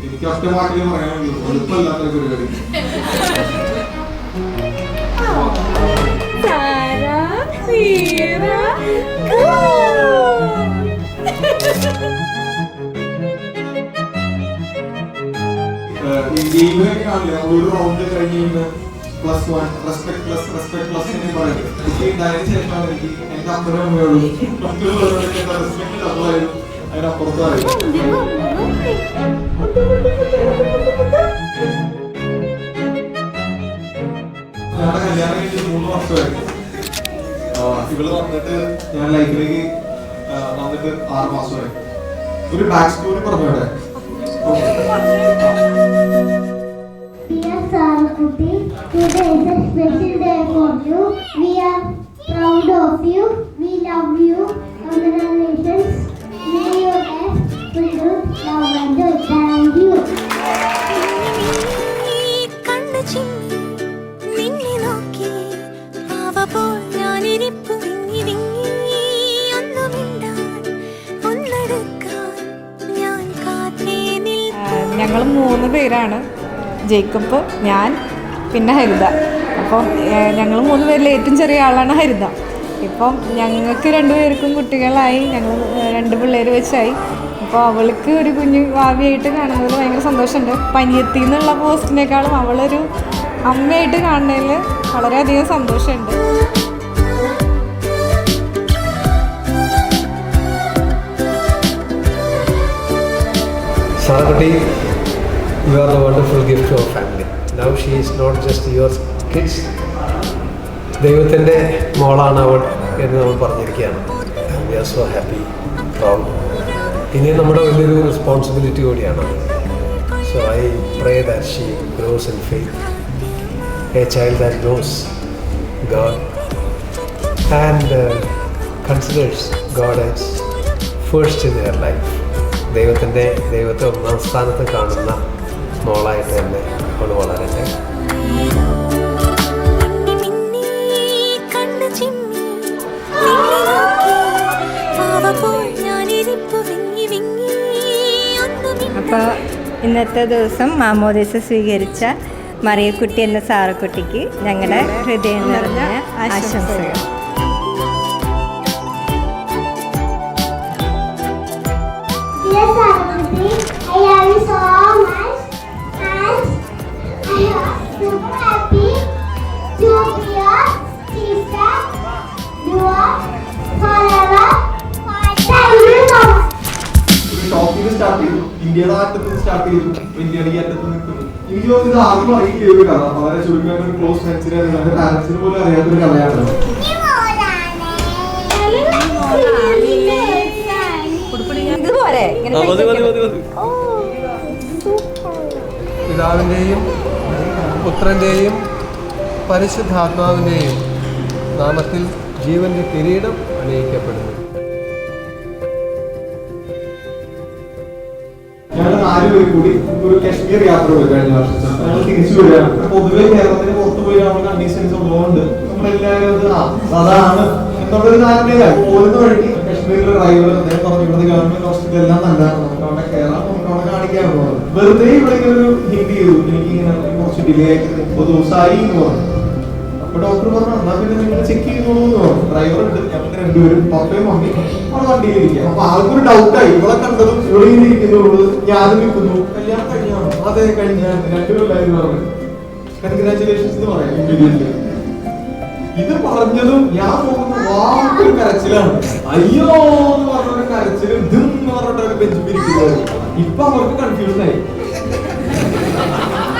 എനിക്ക് ഒറ്റ പാട്ടിൽ പറയാനുള്ളൂ, എളുപ്പമല്ലാത്തൊരു പരിപാടി. ഗെയിമിലൊക്കെ കാണില്ല, ഒരു റൗണ്ട് കഴിഞ്ഞ് +1 റെസ്പെക്ട് എന്ന് പറയുന്നത് ഉണ്ടായതിനു ശേഷമാണ് എനിക്ക് എന്റെ അപ്പനും അമ്മയോടും മറ്റുള്ളവരോടൊക്കെ റെസ്പെക്ട് അതായിരുന്നു അതിനപ്പുറത്തായിരുന്നു. ഞങ്ങളുടെ കല്യാണം കഴിഞ്ഞ് 3 വർഷമായിരുന്നു. ഇവള് വന്നിട്ട് ഞാൻ ലൈഫിലേക്ക് വന്നിട്ട് 6 മാസമായി. ഒരു ബാക്ക് സ്റ്റോറി പറഞ്ഞോടെ. Dear Sarakuti, today is a special day for you. We are proud of you. We love you. Congratulations. May your life filled with love and joy. Thank you. ഞങ്ങൾ 3 പേരാണ്, ജേക്കബ്, ഞാൻ, പിന്നെ ഹരിത. അപ്പം ഞങ്ങൾ 3 പേരിൽ ഏറ്റവും ചെറിയ ആളാണ് ഹരിത. ഇപ്പം ഞങ്ങൾക്ക് 2 പേർക്കും കുട്ടികളായി, ഞങ്ങൾ 2 പിള്ളേർ വെച്ചായി. അപ്പോൾ അവൾക്ക് ഒരു കുഞ്ഞു ഭാവിയായിട്ട് കാണുന്നതിൽ ഭയങ്കര സന്തോഷമുണ്ട്. പനിയെത്തി എന്നുള്ള പോസ്റ്റിനേക്കാളും അവളൊരു അമ്മയായിട്ട് കാണുന്നതിൽ വളരെയധികം സന്തോഷമുണ്ട്. Sarakuti, you are the wonderful gift to our family. Now she is not just your kids. ദൈവത്തിൻ്റെ മോളാണ് അവൾ എന്ന് നമ്മൾ പറഞ്ഞിരിക്കുകയാണ്. We are so happy, proud. ഇനി നമ്മുടെ വലിയൊരു റെസ്പോൺസിബിലിറ്റി കൂടിയാണ്. So I pray that she grows in faith, a child that knows God and considers God as first in her life. ദൈവത്തെ 1ാം സ്ഥാനത്ത് കാണുന്ന മോളായിട്ട് തന്നെ അവൾ വളരട്ടെ. അപ്പോൾ ഇന്നത്തെ ദിവസം മാമോദീസ സ്വീകരിച്ച മറിയക്കുട്ടി എന്ന സാറക്കുട്ടിക്ക് ഞങ്ങളുടെ ഹൃദയം നിറഞ്ഞ ആശംസകൾ. Dear Sarakuti, I love you so much and I am super happy to be your sister. You are forever. Thank you so much. ഷോപ്പിൽ സ്റ്റാർട്ട് ചെയ്തു, ഇന്ത്യയുടെ അറ്റത്ത് സ്റ്റാർട്ട് ചെയ്തു, ഇന്ത്യയുടെ ഈ അറ്റത്ത് നിൽക്കുന്നു. എനിക്ക് തോന്നുന്നു ഇത് ആദ്യം അറിയില്ല ഒരു കഥ. വളരെ ചുരുക്കം ഒരു ക്ലോസ് ഫ്രണ്ട്സിനെ അറിയാം, പാരന്റ്സിന് പോലും അറിയാത്തൊരു കഥയാണ്. പിതാവിൻ്റെയും പുത്രൻ്റെയും പരിശുദ്ധാത്മാവിൻ്റെയും നാമത്തിൽ ജീവന്റെ കിരീടം അണിയിക്കപ്പെടുന്നു. ഞങ്ങൾ 4 പേർ കൂടി ഒരു കശ്മീർ യാത്ര പോയി കഴിഞ്ഞ വർഷം. ഞങ്ങൾ തിരിച്ചു വരികയാണ്. പൊതുവെ കേരളത്തിന് പുറത്തു പോയി നമ്മൾ കണ്ടീഷൻസ് ഉള്ളതുകൊണ്ട് നമ്മളെല്ലാവരും അതാണ് എന്നുള്ളൊരു ധാരണയിലായി. പോകുന്ന വഴിക്ക് കശ്മീരിലെ ഡ്രൈവർ അദ്ദേഹം പറഞ്ഞു, ഇവിടുത്തെ ഗവൺമെന്റ് ഹോസ്പിറ്റൽ എല്ലാം നല്ലതാണ്, നമുക്ക് അവിടെ കയറാം, നമുക്ക് അവിടെ കാണിക്കാൻ പോകുന്നത്. വെറുതെ ഇവിടെ ഒരു ഹിന്ദി ചെയ്തു, എനിക്ക് ഇങ്ങനെ കുറച്ച് ഡിലേ ആയിട്ട് 30 ദിവസമായി എന്ന് പറഞ്ഞു. അപ്പൊ ഡോക്ടർ പറഞ്ഞു, എന്നാ പിന്നെ നിങ്ങൾ ചെക്ക് ചെയ്തോളൂ എന്ന് പറഞ്ഞു. ഡ്രൈവർ ഉണ്ട്, ഞങ്ങൾക്ക് 2 പേരും, പപ്പയും മമ്മിയും അവിടെ വണ്ടിയിലിരിക്കുക. അപ്പൊ ആൾക്കൊരു ഡൗട്ടായി, ഇവിടെ കണ്ടതും ഇവിടെ ഇരിക്കുന്നതോട് ഞാനും നിൽക്കുന്നു. കല്യാണം കഴിഞ്ഞാണോ? അതെ കഴിഞ്ഞ 2 കൊല്ലായിരുന്നു പറഞ്ഞു. കൺഗ്രാറ്റുലേഷൻസ് എന്ന് പറയാം ഇമ്മീഡിയറ്റ്ലി. ഇത് പറഞ്ഞതും ഞാൻ പോകുന്ന വാക്കൊരു കരച്ചിലാണ്. അയ്യോ എന്ന് പറഞ്ഞൊരു കരച്ചിലും ഇതും എന്ന് പറഞ്ഞിട്ടൊരു ബെഞ്ചിപ്പിരിക്കുന്നത്. ഇപ്പൊ അവർക്ക് കൺഫ്യൂഷനായി,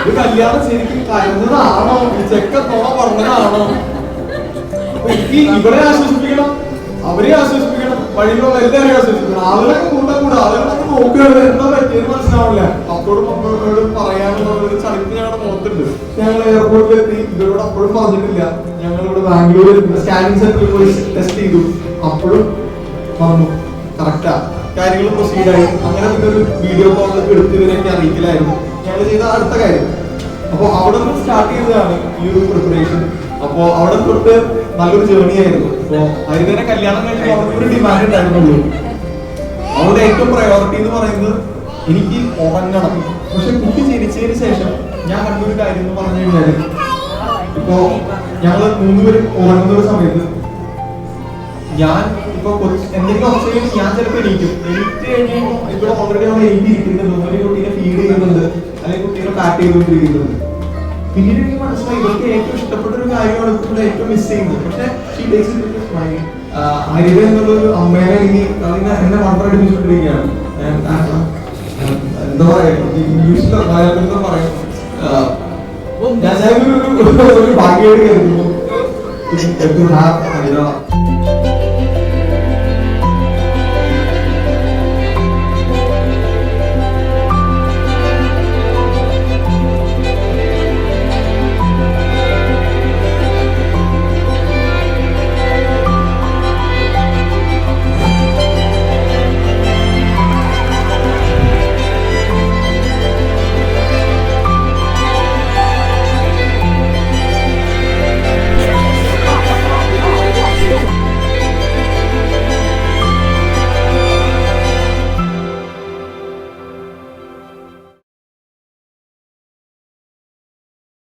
ഇത് കല്യാണം ശരിക്കും കരഞ്ഞതാണോ, ഈ ചെക്ക തോണ പറഞ്ഞതാണോ? അപ്പൊ എനിക്ക് ഇവരെ ആശ്വസിപ്പിക്കണം, അവരെ ആശ്വസിപ്പിക്കണം, വഴിയിലുള്ള എല്ലാവരെയും ആശ്വസിപ്പിക്കണം. ആളുകളൊക്കെ കൂടെ ആളുകളൊക്കെ നോക്കുകയാണ്, എന്താ പറ്റിയെന്ന് മനസ്സിലാവില്ല. അപ്പോഴും അപ്പോഴും പറയാനുള്ള ഒരു ചളിപ്പ് ഞങ്ങളുടെ മുഖത്തുണ്ട്. ഞങ്ങൾ എയർപോർട്ടിലെത്തി, ഇവരോട് അപ്പോഴും പറഞ്ഞിട്ടില്ല. ഞങ്ങളിവിടെ ബാംഗ്ലൂരിൽ സ്കാനിങ് സെന്ററിൽ പോയി ടെസ്റ്റ് ചെയ്തു, അപ്പോഴും പറഞ്ഞു കറക്റ്റാ, കാര്യങ്ങൾ പ്രൊസീഡായി. അങ്ങനെ പിന്നെ ഒരു വീഡിയോ കോൾ എടുത്ത് ഇവരൊക്കെ അറിയിക്കലായിരുന്നു ഞങ്ങൾ ചെയ്ത അടുത്ത കാര്യം. അപ്പൊ അവിടെ നിന്ന് സ്റ്റാർട്ട് ചെയ്തതാണ് ഈ ഒരു പ്രിപ്പറേഷൻ. അപ്പൊ അവിടെ തൊട്ട് നല്ലൊരു ജേർണി ആയിരുന്നു. അപ്പൊ ഹരിതനെ കല്യാണം കഴിഞ്ഞ ഒരു ഡിമാൻഡ് ഉണ്ടായിരുന്നുള്ളൂ. അവരുടെ ഏറ്റവും പ്രയോറിറ്റി എന്ന് പറയുന്നത് എനിക്ക് ഉറങ്ങണം. പക്ഷെ കുട്ടി ജനിച്ചതിന് ശേഷം ഞാൻ കണ്ടൊരു കാര്യം എന്ന് പറഞ്ഞു കഴിഞ്ഞാല്, ഇപ്പോ ഞങ്ങള് 3 പേരും ഉറങ്ങുന്ന ഒരു സമയത്ത് ഞാൻ ഇപ്പൊ എന്തെങ്കിലും ഒച്ചയിൽ ഞാൻ ചിലപ്പോൾ എണീറ്റ് കഴിയുമ്പോൾ ഇവിടെ ഓൾറെഡി നമ്മൾ എഴുതിയിരിക്കുന്നുണ്ട്, ഒരു കുട്ടീനെ ഫീഡ് ചെയ്യുന്നുണ്ട് അല്ലെങ്കിൽ കുട്ടീനെ പാക്ക് ചെയ്തുകൊണ്ടിരിക്കുന്നുണ്ട്. പിന്നീട് എനിക്ക് മനസ്സിലായി ഇവർക്ക് ഏറ്റവും ഇഷ്ടപ്പെട്ട ഒരു കാര്യമാണ് ഇവിടെ ഏറ്റവും മിസ് ചെയ്യുന്നത്. പക്ഷെ ഹരിത എന്നുള്ളൊരു അമ്മേനെ എനിക്ക് എന്നെ മാത്രം അടിപ്പിച്ചുകൊണ്ടിരിക്കുകയാണ്. എന്താ പറയാ, ഇംഗ്ലീഷിലോ മലയാളത്തിലോ പറയും, ഞാൻ ഒരു ഭാഗ്യമായിട്ട് കരുതുന്നു.